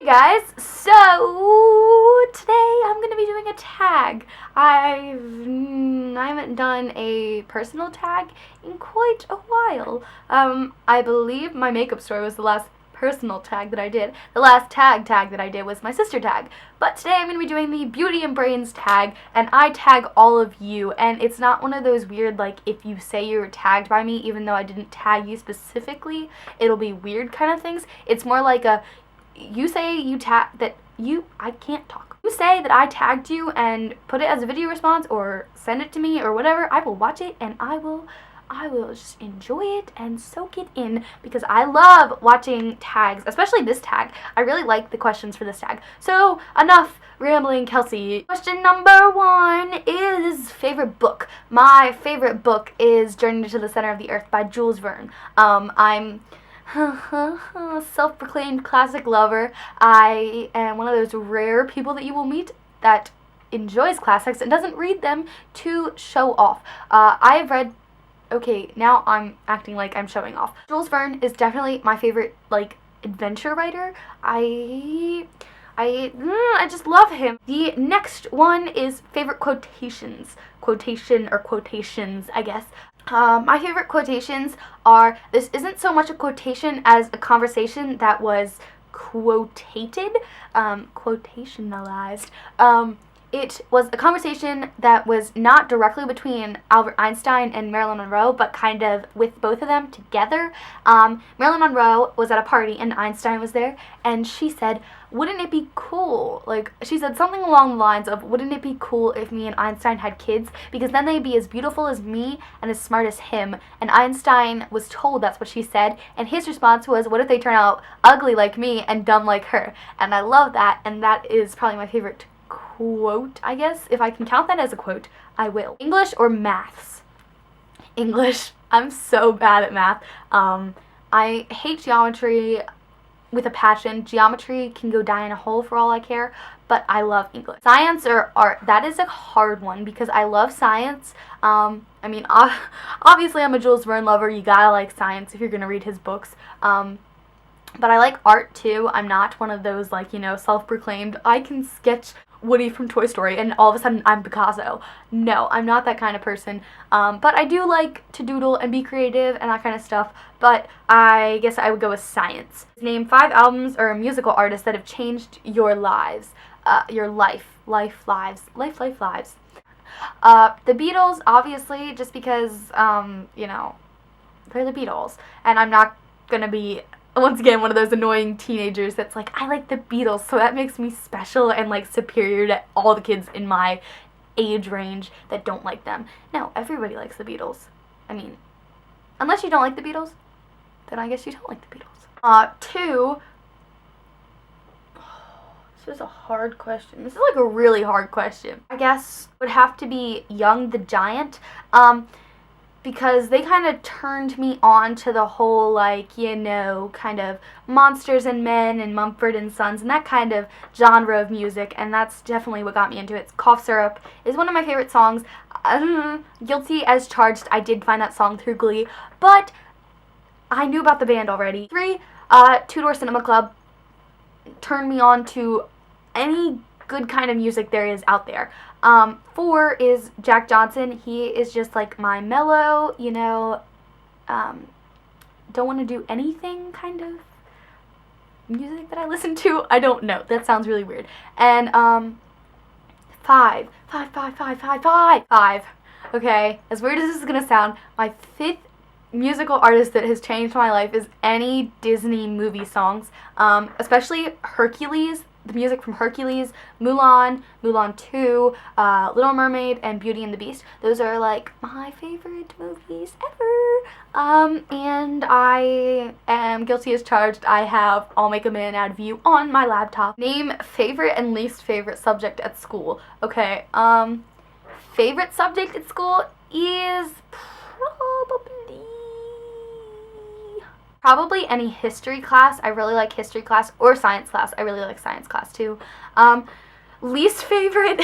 Hey guys, so today I'm going to be doing a tag. I haven't done a personal tag in quite a while. I believe my makeup store was the last personal tag that I did. The last tag that I did was my sister tag. But today I'm going to be doing the Beauty and Brains tag, and I tag all of you. And it's not one of those weird, like, if you say you were tagged by me, even though I didn't tag you specifically, it'll be weird kind of things. It's more like a, you say you I can't talk. You say that I tagged you and put it as a video response or send it to me or whatever, I will watch it and I will just enjoy it and soak it in because I love watching tags, especially this tag. I really like the questions for this tag. So enough rambling, Kelsey. Question number 1 is favorite book. My favorite book is Journey to the Center of the Earth by Jules Verne. I'm self-proclaimed classic lover. I am one of those rare people that you will meet that enjoys classics and doesn't read them to show off. I've read, okay, now I'm acting like I'm showing off. Jules Verne is definitely my favorite, like, adventure writer. I just love him. The next one is favorite quotations. Quotations, I guess. My favorite quotations are, this isn't so much a quotation as a conversation that was quotated, quotationalized. It was a conversation that was not directly between Albert Einstein and Marilyn Monroe, but kind of with both of them together. Marilyn Monroe was at a party and Einstein was there, and she said, wouldn't it be cool, like, she said something along the lines of, wouldn't it be cool if me and Einstein had kids, because then they'd be as beautiful as me and as smart as him. And Einstein was told that's what she said, and his response was, what if they turn out ugly like me and dumb like her? And I love that, and that is probably my favorite quote, I guess. If I can count that as a quote, I will. English or maths? English. I'm so bad at math. I hate geometry with a passion. Geometry can go die in a hole for all I care, but I love English. Science or art? That is a hard one because I love science. I mean, obviously I'm a Jules Verne lover. You gotta like science if you're gonna read his books. But I like art too. I'm not one of those, like, you know, self-proclaimed, I can sketch Woody from Toy Story and all of a sudden I'm Picasso. No, I'm not that kind of person. But I do like to doodle and be creative and that kind of stuff. But I guess I would go with science. Name 5 albums or musical artists that have changed your lives. Your lives. The Beatles, obviously, just because, you know, they're the Beatles. And I'm not gonna be, once again, one of those annoying teenagers that's like, I like the Beatles, so that makes me special and, like, superior to all the kids in my age range that don't like them. No, everybody likes the Beatles. I mean, unless you don't like the Beatles, then I guess you don't like the Beatles. 2, this is a hard question. This is, like, a really hard question. I guess would have to be Young the Giant. Because they kind of turned me on to the whole, like, you know, kind of Monsters and Men and Mumford and Sons and that kind of genre of music, and that's definitely what got me into it. Cough Syrup is one of my favorite songs. Guilty as Charged, I did find that song through Glee, but I knew about the band already. 3, Two Door Cinema Club turned me on to any good kind of music there is out there. 4 is Jack Johnson. He is just like my mellow, you know, don't want to do anything kind of music that I listen to. I don't know. That sounds really weird. And 5. Okay, as weird as this is gonna sound, my 5th musical artist that has changed my life is any Disney movie songs, especially Hercules. The music from Hercules, Mulan, Mulan 2, Little Mermaid, and Beauty and the Beast. Those are, like, my favorite movies ever. And I am guilty as charged. I have I'll Make a Man Out of You on my laptop. Name favorite and least favorite subject at school. Okay, favorite subject at school is probably any history class. I really like history class, or science class. I really like science class too. Least favorite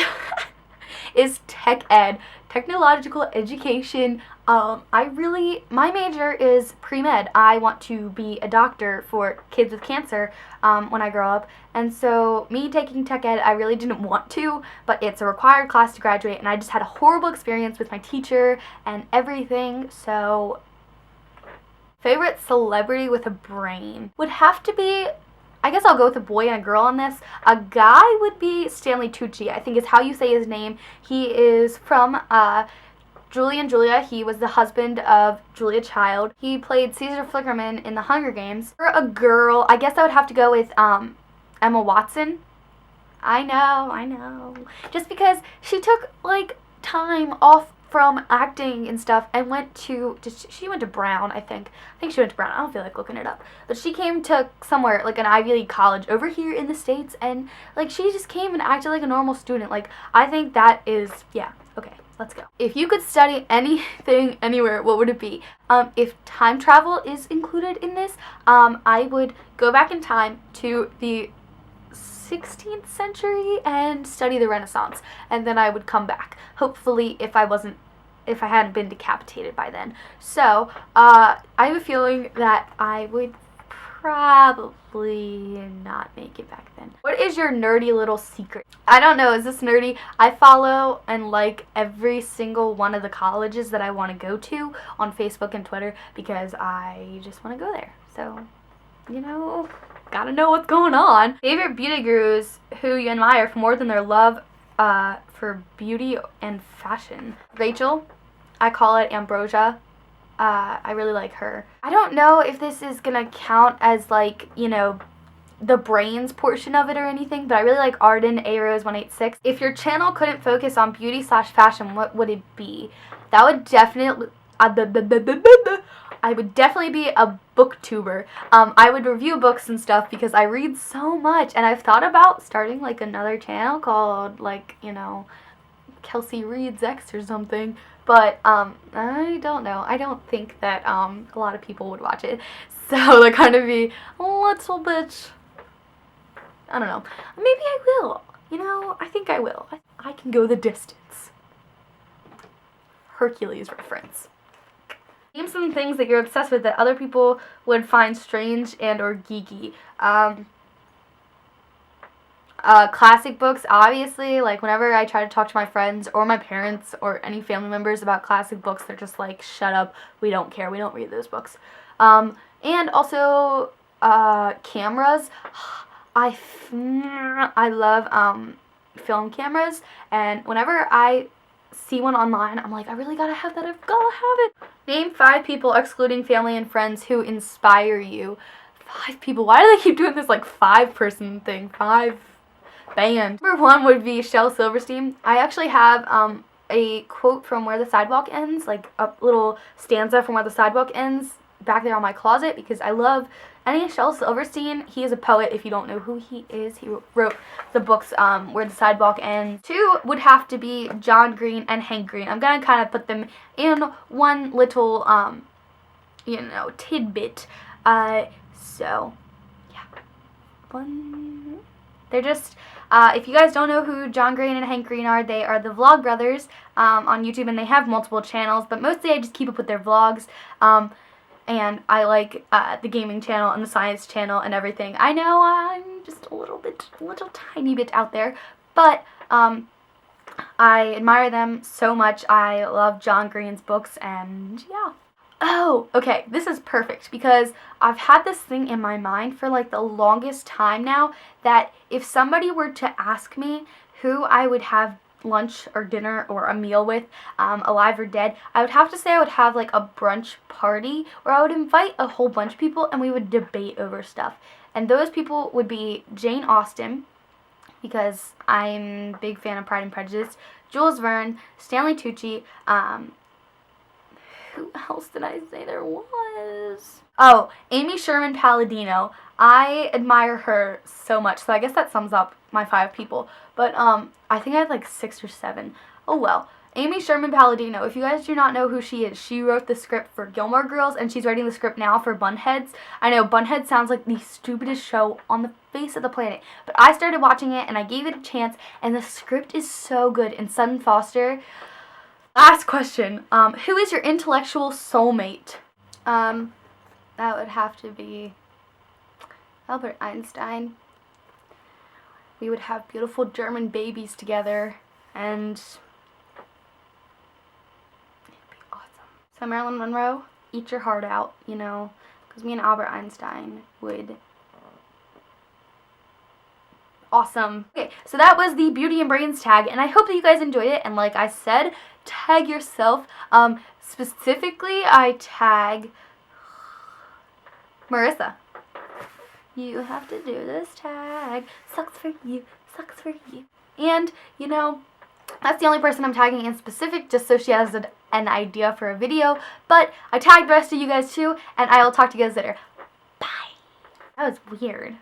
is tech ed. technological education. My major is pre-med. I want to be a doctor for kids with cancer when I grow up. And so me taking tech ed, I really didn't want to, but it's a required class to graduate, and I just had a horrible experience with my teacher and everything. So favorite celebrity with a brain would have to be, I guess I'll go with a boy and a girl on this. A guy would be Stanley Tucci, I think is how you say his name. He is from Julie and Julia. He was the husband of Julia Child. He played Caesar Flickerman in The Hunger Games. For a girl, I guess I would have to go with Emma Watson. I know. Just because she took like time off from acting and stuff and went to she went to Brown, I think she went to Brown. I don't feel like looking it up, but she came to somewhere like an Ivy League college over here in the States, and like she just came and acted like a normal student. Like I think that is, yeah, okay, let's go. If you could study anything anywhere, what would it be? If time travel is included in this, I would go back in time to the 16th century and study the Renaissance, and then I would come back, hopefully, if I hadn't been decapitated by then. So I have a feeling that I would probably not make it back then. What is your nerdy little secret? I don't know, is this nerdy? I follow and like every single one of the colleges that I want to go to on Facebook and Twitter because I just want to go there. So, you know, gotta know what's going on. Favorite beauty gurus who you admire for more than their love for beauty and fashion. Rachel, I call it Ambrosia. I really like her. I don't know if this is gonna count as like, you know, the brains portion of it or anything, but I really like Arden A-Rose186. If your channel couldn't focus on beauty/fashion, what would it be? That would definitely I would definitely be a booktuber. I would review books and stuff because I read so much, and I've thought about starting like another channel called like, you know, Kelsey Reads X or something, but I don't know. I don't think that a lot of people would watch it, so they're kind of be a little bit, I don't know. Maybe I will. You know, I think I will. I can go the distance. Hercules reference. Name some things that you're obsessed with that other people would find strange and or geeky. Classic books, obviously. Like, whenever I try to talk to my friends or my parents or any family members about classic books, they're just like, shut up, we don't care, we don't read those books. And also, cameras. I love, film cameras, and whenever I see one online, I'm like, I really gotta have that, I've gotta have it. Name 5 people, excluding family and friends, who inspire you. 5 people, why do they keep doing this like 5-person thing? 5 band. Number 1 would be Shel Silverstein. I actually have a quote from Where the Sidewalk Ends, like a little stanza from Where the Sidewalk Ends back there on my closet, because I love any Shel Silverstein. He is a poet, if you don't know who he is. He wrote the books Where the Sidewalk Ends. 2 would have to be John Green and Hank Green. I'm gonna kind of put them in one little, you know, tidbit. So, yeah. They're just, if you guys don't know who John Green and Hank Green are, they are the Vlog Brothers on YouTube, and they have multiple channels, but mostly I just keep up with their vlogs. And I like the gaming channel and the science channel and everything. I know I'm just a little tiny bit out there, but I admire them so much. I love John Green's books, and yeah. Oh, okay, this is perfect, because I've had this thing in my mind for like the longest time now, that if somebody were to ask me who I would have lunch or dinner or a meal with, alive or dead, I would have to say I would have like a brunch party where I would invite a whole bunch of people and we would debate over stuff. And those people would be Jane Austen, because I'm a big fan of Pride and Prejudice, Jules Verne, Stanley Tucci, who else did I say there was? Oh, Amy Sherman Palladino. I admire her so much, so I guess that sums up my 5 people. But I think I had like 6 or 7. Oh well. Amy Sherman Palladino, if you guys do not know who she is, she wrote the script for Gilmore Girls, and she's writing the script now for Bunheads. I know, Bunheads sounds like the stupidest show on the face of the planet, but I started watching it, and I gave it a chance, and the script is so good, and Sutton Foster, Last question. Who is your intellectual soulmate? That would have to be Albert Einstein. We would have beautiful German babies together, and it'd be awesome. So Marilyn Monroe, eat your heart out, you know, because me and Albert Einstein would... Awesome. Okay, so that was the Beauty and Brains tag, and I hope that you guys enjoyed it, and like I said, tag yourself. Specifically, I tag Marissa. You have to do this tag. Sucks for you. Sucks for you. And, you know, that's the only person I'm tagging in specific, just so she has an idea for a video. But I tagged the rest of you guys too, and I will talk to you guys later. Bye. That was weird.